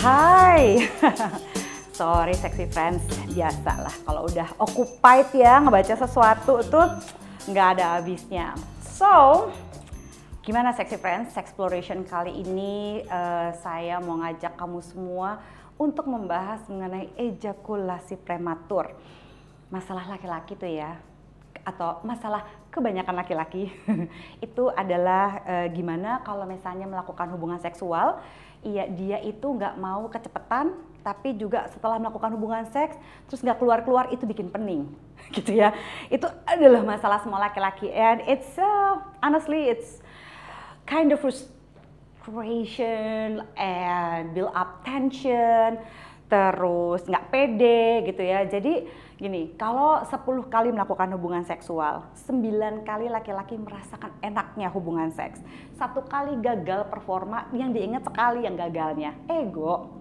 Hai, sorry sexy friends, biasalah kalau udah occupied ya ngebaca sesuatu tuh nggak ada habisnya. So, gimana sexy friends? Sexploration kali ini saya mau ngajak kamu semua untuk membahas mengenai ejakulasi prematur. Masalah laki-laki tuh ya, atau masalah kebanyakan laki-laki itu adalah gimana kalau misalnya melakukan hubungan seksual, dia itu nggak mau kecepetan, tapi juga setelah melakukan hubungan seks terus nggak keluar-keluar, itu bikin pening gitu ya. Itu adalah masalah semua laki-laki, and it's honestly it's kind of frustration and build up tension, terus nggak pede gitu ya. Jadi gini, kalau 10 kali melakukan hubungan seksual, 9 kali laki-laki merasakan enaknya hubungan seks. 1 kali gagal performa, yang diingat sekali yang gagalnya, ego.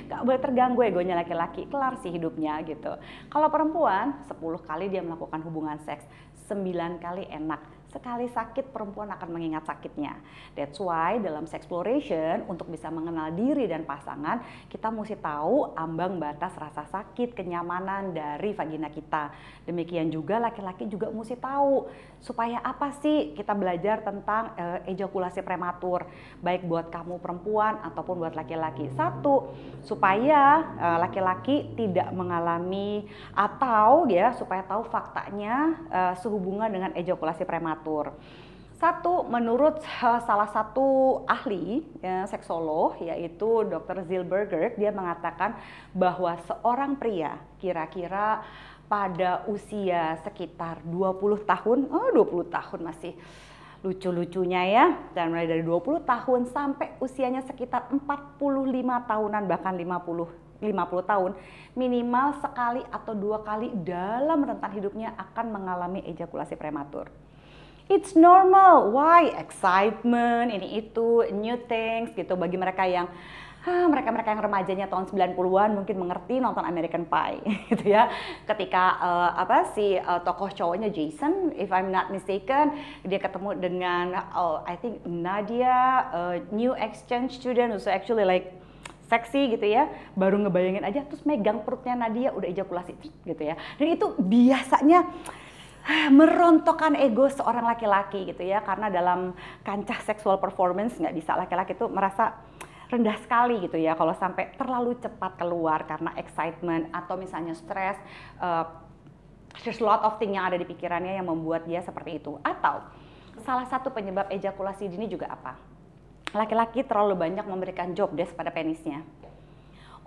Gak boleh terganggu egonya laki-laki, kelar sih hidupnya gitu. Kalau perempuan, 10 kali dia melakukan hubungan seks, 9 kali enak. Sekali sakit, perempuan akan mengingat sakitnya. That's why dalam sexploration, untuk bisa mengenal diri dan pasangan, kita mesti tahu ambang batas rasa sakit, kenyamanan dari vagina kita. Demikian juga laki-laki juga mesti tahu supaya apa sih kita belajar tentang ejakulasi prematur, baik buat kamu perempuan ataupun buat laki-laki. 1, supaya laki-laki tidak mengalami, atau ya supaya tahu faktanya sehubungan dengan ejakulasi prematur. 1, menurut salah satu ahli seksolog, yaitu Dr. Zilberger, dia mengatakan bahwa seorang pria kira-kira pada usia sekitar 20 tahun, 20 tahun masih lucu-lucunya ya, dan mulai dari 20 tahun sampai usianya sekitar 45 tahunan, bahkan 50 tahun, minimal sekali atau 2 kali dalam rentan hidupnya akan mengalami ejakulasi prematur. It's normal. Why? Excitement, ini itu, new things gitu. Bagi mereka yang mereka yang remajanya tahun 90-an mungkin mengerti nonton American Pie gitu ya. Ketika tokoh cowoknya Jason, if I'm not mistaken, dia ketemu dengan I think Nadia, new exchange student who's actually like seksi gitu ya, baru ngebayangin aja terus megang perutnya Nadia udah ejakulasi gitu ya. Dan itu biasanya merontokkan ego seorang laki-laki gitu ya, karena dalam kancah seksual performance nggak bisa laki-laki itu merasa rendah sekali gitu ya kalau sampai terlalu cepat keluar karena excitement atau misalnya stres, there's a lot of thing yang ada di pikirannya yang membuat dia seperti itu. Atau salah satu penyebab ejakulasi dini juga apa? Laki-laki terlalu banyak memberikan job desk pada penisnya.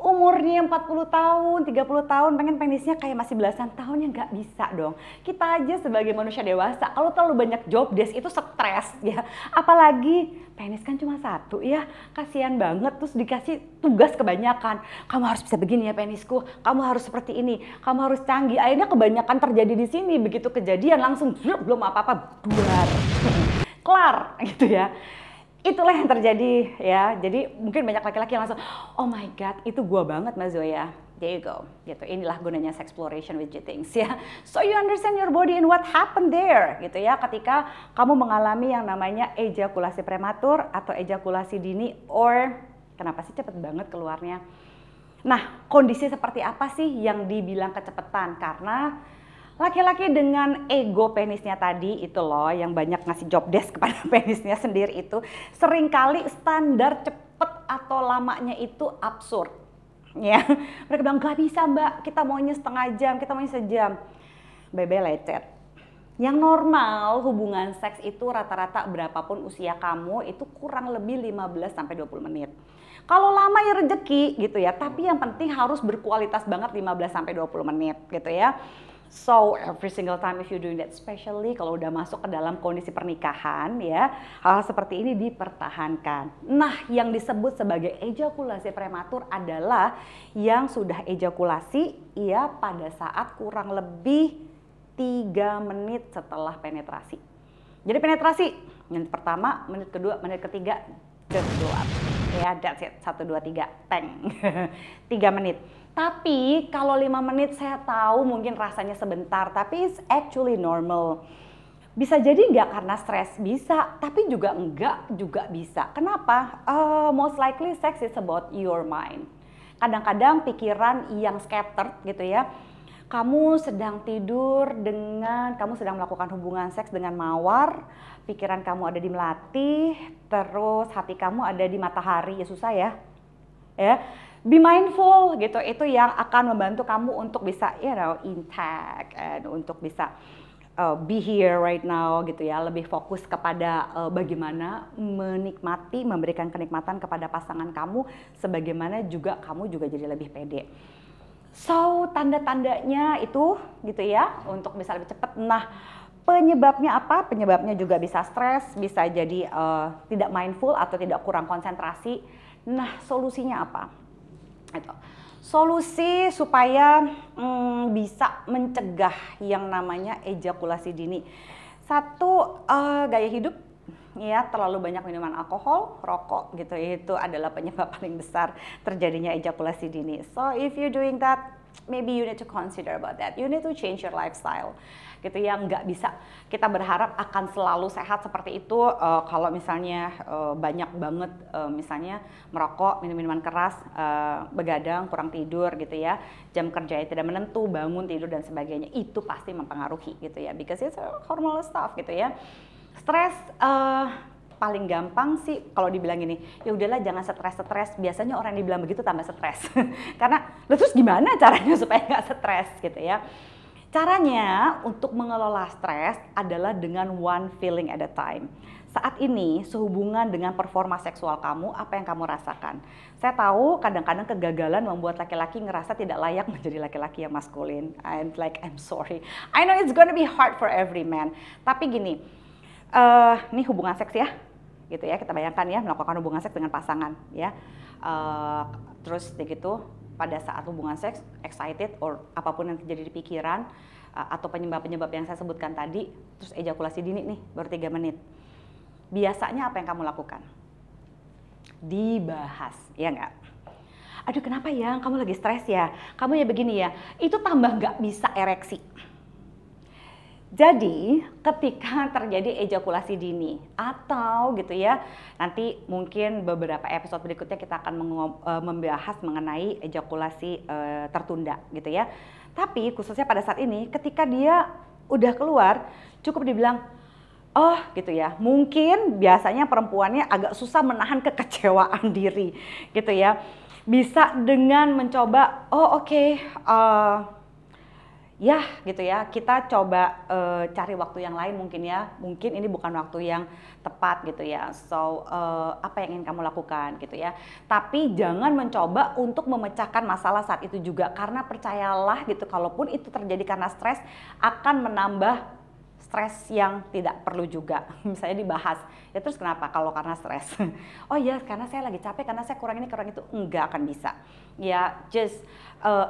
Umurnya 40 tahun, 30 tahun, pengen penisnya kayak masih belasan tahun, ya nggak bisa dong. Kita aja sebagai manusia dewasa, kalau terlalu banyak job desk itu stres ya. Apalagi penis kan cuma 1 ya, kasihan banget terus dikasih tugas kebanyakan. Kamu harus bisa begini ya penisku, kamu harus seperti ini, kamu harus canggih. Akhirnya kebanyakan terjadi di sini, begitu kejadian langsung belum apa-apa, buar, kelar gitu ya. Itulah yang terjadi ya. Jadi mungkin banyak laki-laki yang langsung, oh my god, itu gua banget Mbak Zoya. There you go. Gitu. Inilah gunanya sexploration with G-Things ya. So you understand your body and what happened there gitu ya, ketika kamu mengalami yang namanya ejakulasi prematur atau ejakulasi dini, or kenapa sih cepet banget keluarnya. Nah, kondisi seperti apa sih yang dibilang kecepatan? Karena laki-laki dengan ego penisnya tadi itu loh, yang banyak ngasih job desk kepada penisnya sendiri itu, seringkali standar cepet atau lamanya itu absurd. Ya, mereka bilang gak bisa mbak, kita maunya setengah jam, kita maunya sejam. Bebe lecet. Yang normal hubungan seks itu rata-rata berapapun usia kamu itu kurang lebih 15-20 menit. Kalau lama ya rezeki gitu ya, tapi yang penting harus berkualitas banget 15-20 menit gitu ya. So every single time if you doing that, especially kalau udah masuk ke dalam kondisi pernikahan ya, hal seperti ini dipertahankan. Nah, yang disebut sebagai ejakulasi prematur adalah yang sudah ejakulasi ya pada saat kurang lebih 3 menit setelah penetrasi. Jadi penetrasi, menit pertama, menit kedua, menit ketiga, just blow up. Ya, that's it. 1, 2, 3, teng. 3 menit. Tapi kalau 5 menit saya tahu mungkin rasanya sebentar, tapi it's actually normal. Bisa jadi nggak karena stres, bisa, tapi juga enggak juga bisa. Kenapa? Most likely sex is about your mind. Kadang-kadang pikiran yang scattered gitu ya. Kamu sedang tidur kamu sedang melakukan hubungan seks dengan mawar, pikiran kamu ada di melati, terus hati kamu ada di matahari, ya susah ya. Ya, be mindful gitu, itu yang akan membantu kamu untuk bisa, intact, and untuk bisa be here right now gitu ya, lebih fokus kepada bagaimana menikmati, memberikan kenikmatan kepada pasangan kamu, sebagaimana juga kamu juga jadi lebih pede. So, tanda-tandanya itu gitu ya, untuk bisa lebih cepat. Nah, penyebabnya apa? Penyebabnya juga bisa stres, bisa jadi tidak mindful atau tidak kurang konsentrasi. Nah, solusinya apa? Itu. Solusi supaya bisa mencegah yang namanya ejakulasi dini. Satu, gaya hidup. Ya, terlalu banyak minuman alkohol, rokok gitu, itu adalah penyebab paling besar terjadinya ejakulasi dini. So if you're doing that, maybe you need to consider about that. You need to change your lifestyle. Gitu ya, nggak bisa kita berharap akan selalu sehat seperti itu kalau misalnya banyak banget misalnya merokok, minum minuman keras, begadang, kurang tidur gitu ya, jam kerjanya tidak menentu, bangun tidur dan sebagainya, itu pasti mempengaruhi gitu ya, because it's hormonal stuff gitu ya. Stres paling gampang sih kalau dibilang gini, ya udahlah jangan stres. Biasanya orang yang dibilang begitu tambah stres. Karena terus gimana caranya supaya nggak stres gitu ya. Caranya untuk mengelola stres adalah dengan one feeling at a time. Saat ini sehubungan dengan performa seksual kamu, apa yang kamu rasakan? Saya tahu kadang-kadang kegagalan membuat laki-laki ngerasa tidak layak menjadi laki-laki yang maskulin. I'm sorry. I know it's gonna be hard for every man. Tapi gini, ini hubungan seks ya, gitu ya, kita bayangkan ya, melakukan hubungan seks dengan pasangan ya, terus gitu pada saat hubungan seks excited or apapun yang terjadi di pikiran atau penyebab-penyebab yang saya sebutkan tadi, terus ejakulasi dini nih baru 3 menit. Biasanya apa yang kamu lakukan? Dibahas, ya nggak? Aduh kenapa ya, kamu lagi stres ya, kamu ya begini ya, itu tambah nggak bisa ereksi. Jadi ketika terjadi ejakulasi dini atau gitu ya, nanti mungkin beberapa episode berikutnya kita akan membahas mengenai ejakulasi tertunda gitu ya. Tapi khususnya pada saat ini ketika dia udah keluar, cukup dibilang, oh gitu ya, mungkin biasanya perempuannya agak susah menahan kekecewaan diri gitu ya. Bisa dengan mencoba, oh oke, ya gitu ya, kita coba cari waktu yang lain mungkin ya, mungkin ini bukan waktu yang tepat gitu ya. So apa yang ingin kamu lakukan gitu ya, tapi jangan mencoba untuk memecahkan masalah saat itu juga, karena percayalah gitu, kalaupun itu terjadi karena stres, akan menambah stres yang tidak perlu juga. Misalnya dibahas, ya terus kenapa kalau karena stres? Oh ya karena saya lagi capek, karena saya kurang ini kurang itu, enggak akan bisa ya. Just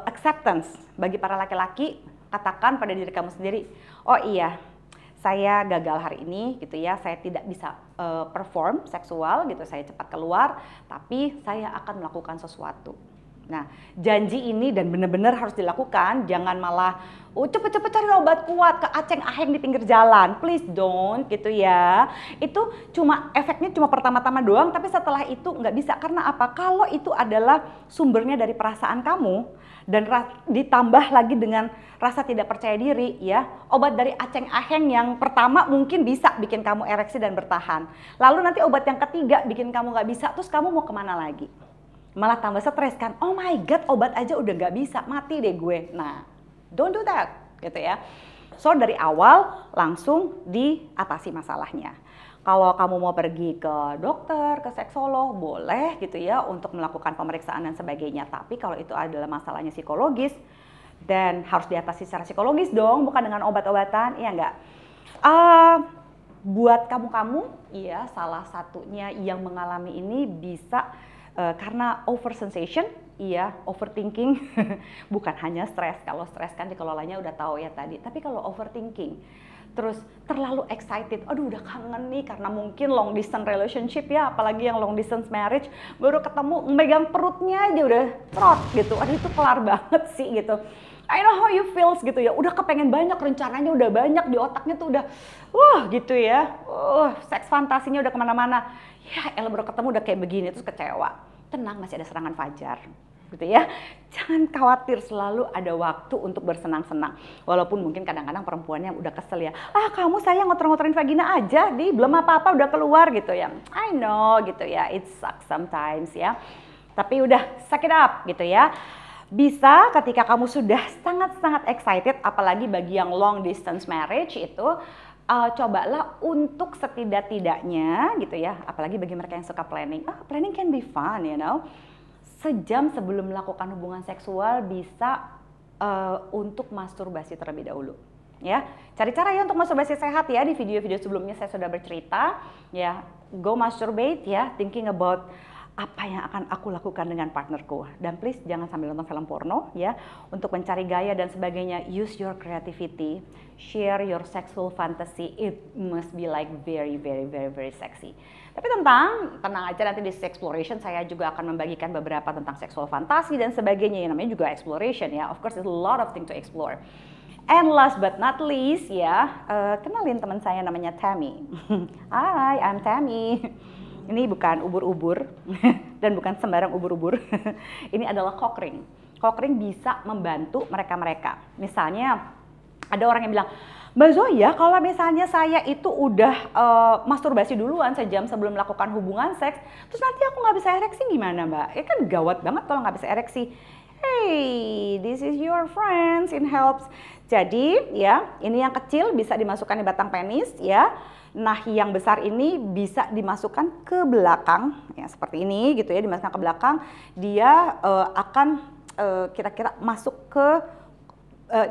acceptance bagi para laki-laki. Katakan pada diri kamu sendiri, oh iya, saya gagal hari ini gitu ya, saya tidak bisa perform seksual gitu, saya cepat keluar, tapi saya akan melakukan sesuatu. Nah, janji ini dan benar-benar harus dilakukan, jangan malah cepet-cepet cari obat kuat ke aceng-aheng di pinggir jalan, please don't gitu ya. Itu efeknya cuma pertama-tama doang, tapi setelah itu nggak bisa. Karena apa? Kalau itu adalah sumbernya dari perasaan kamu dan ditambah lagi dengan rasa tidak percaya diri ya, obat dari aceng-aheng yang pertama mungkin bisa bikin kamu ereksi dan bertahan, lalu nanti obat yang ketiga bikin kamu nggak bisa, terus kamu mau kemana lagi? Malah tambah stres kan, oh my god obat aja udah nggak bisa, mati deh gue. Nah, don't do that gitu ya. So dari awal langsung diatasi masalahnya. Kalau kamu mau pergi ke dokter, ke seksolog, boleh gitu ya untuk melakukan pemeriksaan dan sebagainya. Tapi kalau itu adalah masalahnya psikologis dan harus diatasi secara psikologis dong, bukan dengan obat-obatan, iya enggak? Buat kamu-kamu, iya salah satunya yang mengalami ini bisa karena oversensation, iya overthinking, bukan hanya stres. Kalau stres kan dikelolanya udah tahu ya tadi, tapi kalau overthinking, terus terlalu excited, aduh udah kangen nih karena mungkin long distance relationship ya, apalagi yang long distance marriage, baru ketemu megang perutnya aja udah trot gitu, aduh itu kelar banget sih gitu. I know how you feels gitu ya, udah kepengen banyak, rencananya udah banyak di otaknya tuh udah, wah gitu ya, seks fantasinya udah kemana-mana, ya elah baru ketemu udah kayak begini, terus kecewa. Tenang, masih ada serangan fajar gitu ya. Jangan khawatir, selalu ada waktu untuk bersenang-senang. Walaupun mungkin kadang-kadang perempuannya udah kesel ya, kamu saya ngotor-ngotorin vagina aja, belum apa-apa udah keluar gitu ya. I know gitu ya, it sucks sometimes ya. Tapi udah, suck it up gitu ya. Bisa ketika kamu sudah sangat-sangat excited, apalagi bagi yang long distance marriage itu, cobalah untuk setidak-tidaknya gitu ya, apalagi bagi mereka yang suka planning. Planning can be fun, you know. Sejam sebelum melakukan hubungan seksual bisa untuk masturbasi terlebih dahulu. Ya, cari cara ya untuk masturbasi sehat ya, di video-video sebelumnya saya sudah bercerita ya. Go masturbate ya, thinking about apa yang akan aku lakukan dengan partnerku. Dan please jangan sambil nonton film porno ya. Untuk mencari gaya dan sebagainya, use your creativity, share your sexual fantasy. It must be like very sexy. Tapi tenang aja, nanti di Sexploration saya juga akan membagikan beberapa tentang sexual fantasi dan sebagainya. Yang namanya juga exploration ya. Of course there's a lot of things to explore. And last but not least ya, kenalin teman saya namanya Tammy. Hi, I'm Tammy. Ini bukan ubur-ubur dan bukan sembarang ubur-ubur. Ini adalah cock ring. Cock ring bisa membantu mereka-mereka. Misalnya ada orang yang bilang, Mbak Zoya, kalau misalnya saya itu udah masturbasi duluan sejam sebelum melakukan hubungan seks, terus nanti aku nggak bisa ereksi gimana Mbak? Ya kan gawat banget kalau nggak bisa ereksi. Hey, this is your friends in helps. Jadi ya, ini yang kecil bisa dimasukkan di batang penis ya. Nah, yang besar ini bisa dimasukkan ke belakang, ya seperti ini gitu ya, dimasukkan ke belakang. Dia akan kira-kira masuk ke,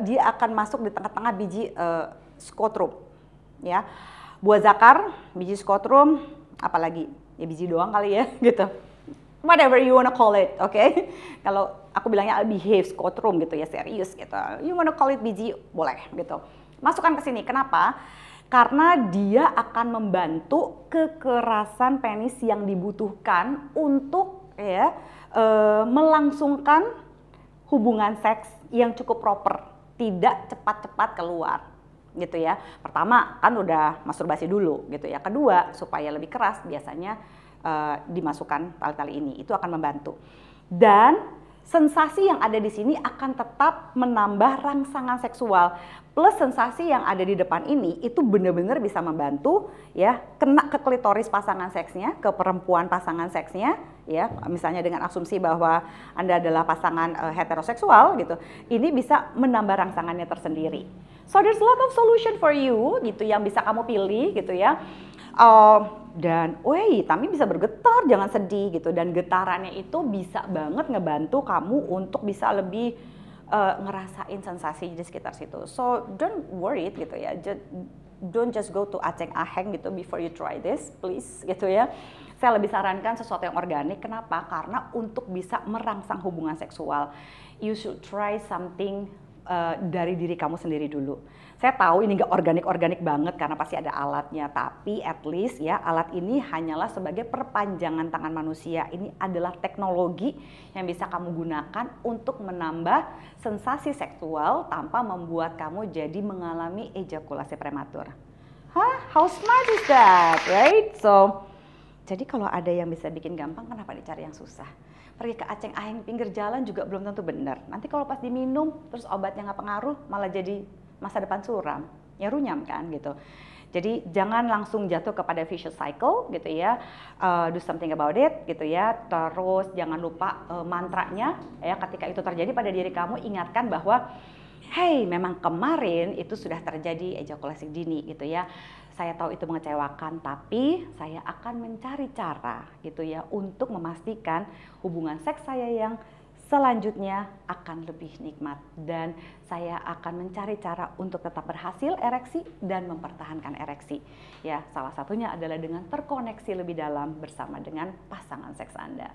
dia akan masuk di tengah-tengah biji skotrum, ya. Buah zakar, biji skotrum, apalagi ya biji doang kali ya, gitu. Whatever you wanna call it, oke? Kalau aku bilangnya behave skotrum gitu ya, serius gitu. You wanna call it biji, boleh gitu. Masukkan ke sini. Kenapa? Karena dia akan membantu kekerasan penis yang dibutuhkan untuk ya melangsungkan hubungan seks yang cukup proper, tidak cepat-cepat keluar gitu ya. Pertama kan udah masturbasi dulu gitu ya. Kedua, supaya lebih keras biasanya dimasukkan tali-tali ini, itu akan membantu. Dan sensasi yang ada di sini akan tetap menambah rangsangan seksual. Plus sensasi yang ada di depan ini itu benar-benar bisa membantu ya, kena ke klitoris pasangan seksnya, ke perempuan pasangan seksnya ya. Misalnya dengan asumsi bahwa Anda adalah pasangan heteroseksual gitu. Ini bisa menambah rangsangannya tersendiri. So there's a lot of solution for you gitu yang bisa kamu pilih gitu ya. Dan Tami bisa bergetar, jangan sedih gitu. Dan getarannya itu bisa banget ngebantu kamu untuk bisa lebih ngerasain sensasi di sekitar situ. So don't worry gitu ya. Don't just go to aceng aheng gitu before you try this, please gitu ya. Saya lebih sarankan sesuatu yang organik. Kenapa? Karena untuk bisa merangsang hubungan seksual, you should try something dari diri kamu sendiri dulu. Saya tahu ini nggak organik-organik banget karena pasti ada alatnya, tapi at least ya alat ini hanyalah sebagai perpanjangan tangan manusia. Ini adalah teknologi yang bisa kamu gunakan untuk menambah sensasi seksual tanpa membuat kamu jadi mengalami ejakulasi prematur. How smart is that, right? So, jadi kalau ada yang bisa bikin gampang, kenapa dicari yang susah? Pergi ke aceng aheng pinggir jalan juga belum tentu benar. Nanti kalau pas diminum, terus obatnya nggak pengaruh, malah jadi masa depan suram, ya runyam kan gitu. Jadi jangan langsung jatuh kepada vicious cycle gitu ya, do something about it gitu ya. Terus jangan lupa mantranya ya, ketika itu terjadi pada diri kamu, ingatkan bahwa hey, memang kemarin itu sudah terjadi ejakulasi dini gitu ya. Saya tahu itu mengecewakan, tapi saya akan mencari cara gitu ya untuk memastikan hubungan seks saya yang selanjutnya akan lebih nikmat dan saya akan mencari cara untuk tetap berhasil ereksi dan mempertahankan ereksi. Ya, salah satunya adalah dengan terkoneksi lebih dalam bersama dengan pasangan seks Anda.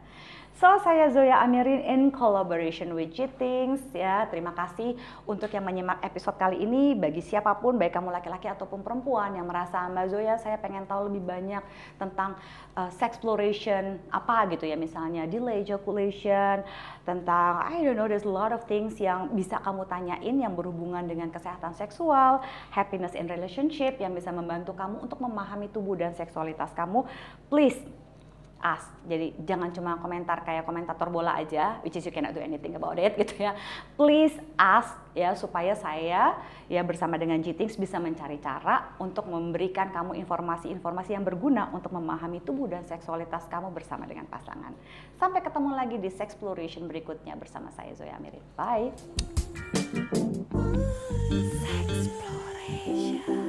So, saya Zoya Amirin in collaboration with G-Things ya. Terima kasih untuk yang menyimak episode kali ini. Bagi siapapun, baik kamu laki-laki ataupun perempuan yang merasa, Mbak Zoya saya pengen tahu lebih banyak tentang sexploration apa gitu ya, misalnya delay ejaculation, tentang I don't know, there's a lot of things yang bisa kamu tanyain yang berhubungan dengan kesehatan seksual, happiness in relationship yang bisa membantu kamu untuk memahami tubuh dan seksualitas kamu. Please ask. Jadi jangan cuma komentar kayak komentator bola aja, which is you cannot do anything about it gitu ya. Please ask ya, supaya saya ya bersama dengan G-Things bisa mencari cara untuk memberikan kamu informasi-informasi yang berguna untuk memahami tubuh dan seksualitas kamu bersama dengan pasangan. Sampai ketemu lagi di Sexploration berikutnya bersama saya Zoya Amirin. Bye. Sexploration.